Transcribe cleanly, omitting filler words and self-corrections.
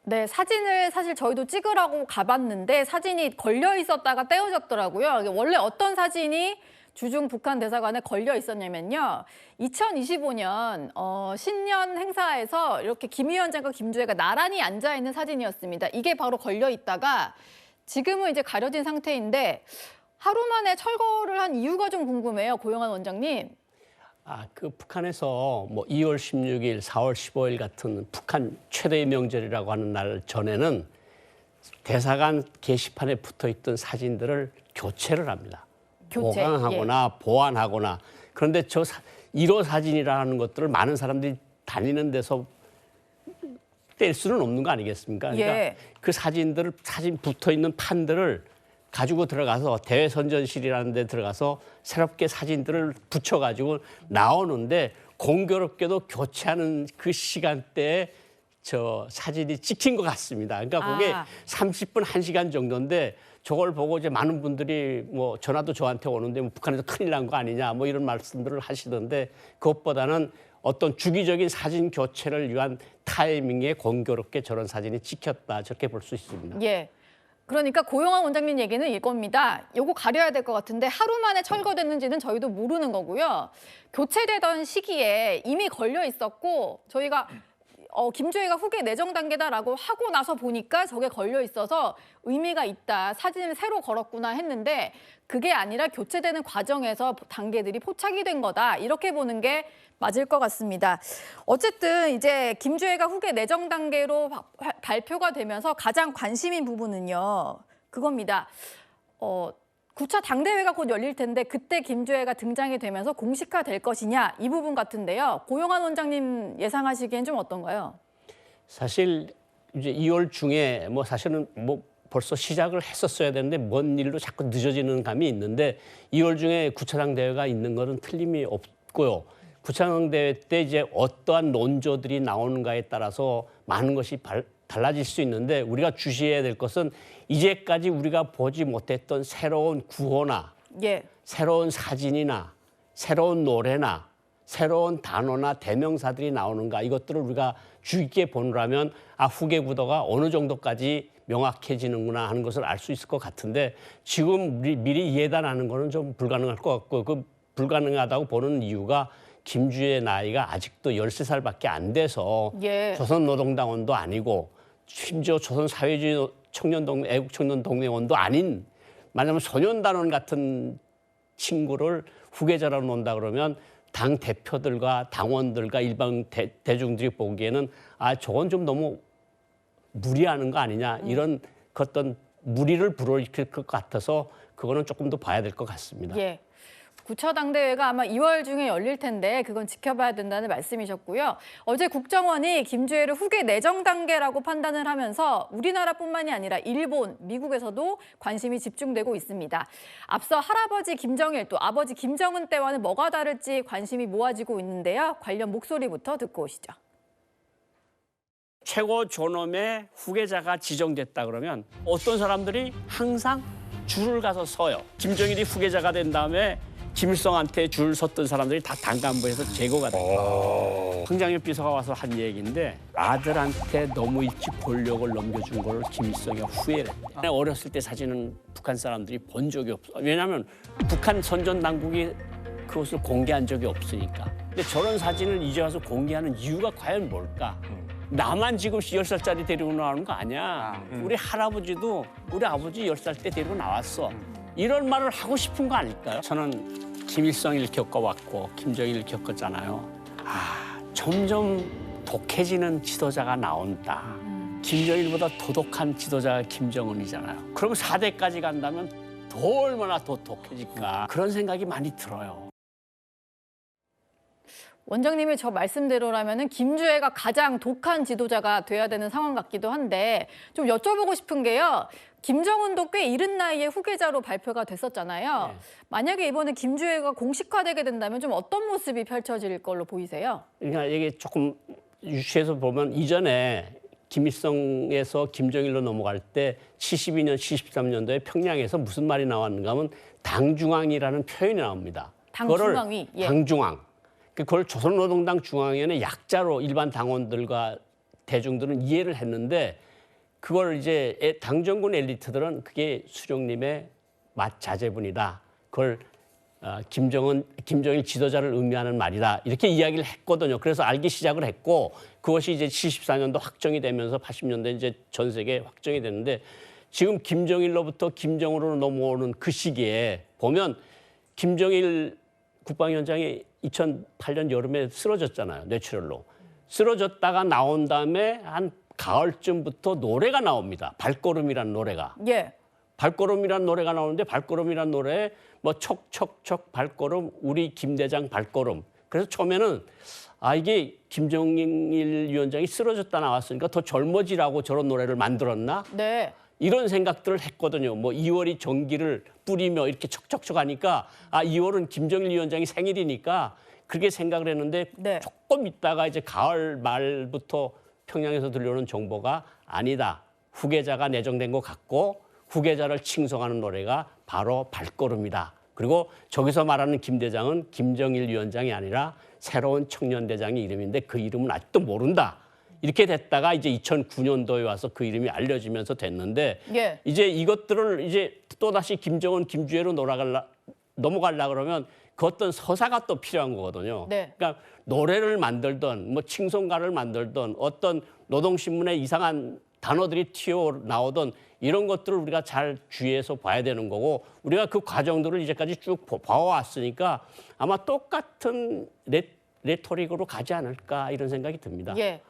네, 사진을 사실 저희도 찍으라고 가봤는데 사진이 걸려 있었다가 떼어졌더라고요. 원래 어떤 사진이 주중 북한 대사관에 걸려 있었냐면요. 2025년 신년 행사에서 이렇게 김 위원장과 김주애가 나란히 앉아 있는 사진이었습니다. 이게 바로 걸려 있다가 지금은 이제 가려진 상태인데 하루 만에 철거를 한 이유가 좀 궁금해요. 고영한 원장님. 그 북한에서 뭐 2월 16일, 4월 15일 같은 북한 최대의 명절이라고 하는 날 전에는 대사관 게시판에 붙어 있던 사진들을 교체를 합니다. 교체, 보강하거나 보완하거나. 그런데 저 1호 사진이라는 것들을 많은 사람들이 다니는 데서 뗄 수는 없는 거 아니겠습니까? 그러니까 그 사진 붙어 있는 판들을 가지고 들어가서 대외선전실이라는 데 들어가서 새롭게 사진들을 붙여가지고 나오는데 공교롭게도 교체하는 그 시간대에 저 사진이 찍힌 것 같습니다. 그러니까 그게 30분, 1시간 정도인데 저걸 보고 이제 많은 분들이 뭐 전화도 저한테 오는데 뭐 북한에서 큰일 난 거 아니냐 뭐 이런 말씀들을 하시던데 그것보다는 어떤 주기적인 사진 교체를 위한 타이밍에 공교롭게 저런 사진이 찍혔다 저렇게 볼 수 있습니다. 예. 그러니까 고영한 원장님 얘기는 이겁니다. 요거 가려야 될 것 같은데 하루 만에 철거됐는지는 저희도 모르는 거고요. 교체되던 시기에 이미 걸려 있었고 저희가 김주애가 후계 내정 단계다라고 하고 나서 보니까 저게 걸려 있어서 의미가 있다. 사진을 새로 걸었구나 했는데 그게 아니라 교체되는 과정에서 단계들이 포착이 된 거다. 이렇게 보는 게 맞을 것 같습니다. 어쨌든 이제 김주애가 후계 내정 단계로 발표가 되면서 가장 관심인 부분은요. 그겁니다. 9차 당대회가 곧 열릴 텐데 그때 김주애가 등장이 되면서 공식화될 것이냐 이 부분 같은데요. 고영한 원장님 예상하시기엔 좀 어떤가요? 사실 이제 2월 중에 뭐 사실은 뭐 벌써 시작을 했었어야 되는데 뭔 일로 자꾸 늦어지는 감이 있는데 2월 중에 9차 당대회가 있는 거는 틀림이 없고요. 9차 당대회 때 이제 어떠한 논조들이 나오는가에 따라서 많은 것이 달라질 수 있는데 우리가 주시해야 될 것은 이제까지 우리가 보지 못했던 새로운 구호나 새로운 사진이나 새로운 노래나 새로운 단어나 대명사들이 나오는가 이것들을 우리가 주의 깊게 보느라면 후계 구도가 어느 정도까지 명확해지는구나 하는 것을 알 수 있을 것 같은데 지금 미리 예단하는 거는 좀 불가능할 것 같고 그 불가능하다고 보는 이유가 김주애 나이가 아직도 13살밖에 안 돼서 조선노동당원도 아니고 심지어 조선사회주의 애국청년동맹원도 아닌 말하자면 소년단원 같은 친구를 후계자로 놓는다 그러면 당 대표들과 당원들과 일반 대중들이 보기에는 저건 좀 너무 무리하는 거 아니냐 이런 어떤 무리를 불러일으킬 것 같아서 그거는 조금 더 봐야 될 것 같습니다. 9차 당대회가 아마 2월 중에 열릴 텐데 그건 지켜봐야 된다는 말씀이셨고요. 어제 국정원이 김주애를 후계 내정 단계라고 판단을 하면서 우리나라뿐만이 아니라 일본, 미국에서도 관심이 집중되고 있습니다. 앞서 할아버지 김정일 또 아버지 김정은 때와는 뭐가 다를지 관심이 모아지고 있는데요. 관련 목소리부터 듣고 오시죠. 최고 존엄의 후계자가 지정됐다 그러면 어떤 사람들이 항상 줄을 가서 서요. 김정일이 후계자가 된 다음에 김일성한테 줄 섰던 사람들이 다 당간부에서 제거가 됩니다. 황장엽 비서가 와서 한 얘기인데 아들한테 너무 일찍 권력을 넘겨준 걸 김일성이 후회를 했대요. 어렸을 때 사진은 북한 사람들이 본 적이 없어. 왜냐하면 북한 선전 당국이 그것을 공개한 적이 없으니까. 근데 저런 사진을 이제 와서 공개하는 이유가 과연 뭘까? 나만 지금 10살짜리 데리고 나오는 거 아니야. 우리 할아버지도 우리 아버지 10살 때 데리고 나왔어. 이런 말을 하고 싶은 거 아닐까요? 저는 김일성을 겪어왔고 김정일을 겪었잖아요. 점점 독해지는 지도자가 나온다. 김정일보다 도독한 지도자가 김정은이잖아요. 그럼 4대까지 간다면 더 얼마나 더 독해질까. 그런 생각이 많이 들어요. 원장님의 저 말씀대로라면 김주애가 가장 독한 지도자가 돼야 되는 상황 같기도 한데 좀 여쭤보고 싶은 게요. 김정은도 꽤 이른 나이에 후계자로 발표가 됐었잖아요. 만약에 이번에 김주애가 공식화되게 된다면 좀 어떤 모습이 펼쳐질 걸로 보이세요? 그러니까 이게 조금 유추해서 보면 이전에 김일성에서 김정일로 넘어갈 때 72년, 73년도에 평양에서 무슨 말이 나왔는가 하면 당중앙이라는 표현이 나옵니다. 당중앙위? 당중앙. 그걸 조선노동당 중앙위원회 약자로 일반 당원들과 대중들은 이해를 했는데 그걸 이제 당정군 엘리트들은 그게 수령님의 자제분이다. 그걸 김정일 지도자를 의미하는 말이다. 이렇게 이야기를 했거든요. 그래서 알기 시작을 했고 그것이 이제 74년도 확정이 되면서 80년대 이제 전 세계에 확정이 됐는데 지금 김정일로부터 김정으로 넘어오는 그 시기에 보면 김정일 국방위원장이 2008년 여름에 쓰러졌잖아요. 뇌출혈로. 쓰러졌다가 나온 다음에 한 가을쯤부터 노래가 나옵니다. 발걸음이라는 노래가. 예. 발걸음이라는 노래가 나오는데 발걸음이라는 노래에 뭐 척척척 발걸음 우리 김대장 발걸음. 그래서 처음에는 이게 김정일 위원장이 쓰러졌다 나왔으니까 더 젊어지라고 저런 노래를 만들었나? 네. 이런 생각들을 했거든요. 뭐 2월이 전기를 뿌리며 이렇게 척척척 하니까 2월은 김정일 위원장이 생일이니까 그렇게 생각을 했는데 네. 조금 있다가 이제 가을 말부터 평양에서 들려오는 정보가 아니다. 후계자가 내정된 것 같고 후계자를 칭송하는 노래가 바로 발걸음이다. 그리고 저기서 말하는 김대장은 김정일 위원장이 아니라 새로운 청년대장의 이름인데 그 이름은 아직도 모른다. 이렇게 됐다가 이제 2009년도에 와서 그 이름이 알려지면서 됐는데 예. 이제 이것들을 이제 또다시 김정은, 김주애로 넘어가려 그러면 그 어떤 서사가 또 필요한 거거든요. 네. 그러니까 노래를 만들던 뭐 칭송가를 만들던 어떤 노동신문에 이상한 단어들이 튀어나오던 이런 것들을 우리가 잘 주의해서 봐야 되는 거고 우리가 그 과정들을 이제까지 쭉 봐왔으니까 아마 똑같은 레토릭으로 가지 않을까 이런 생각이 듭니다. 예.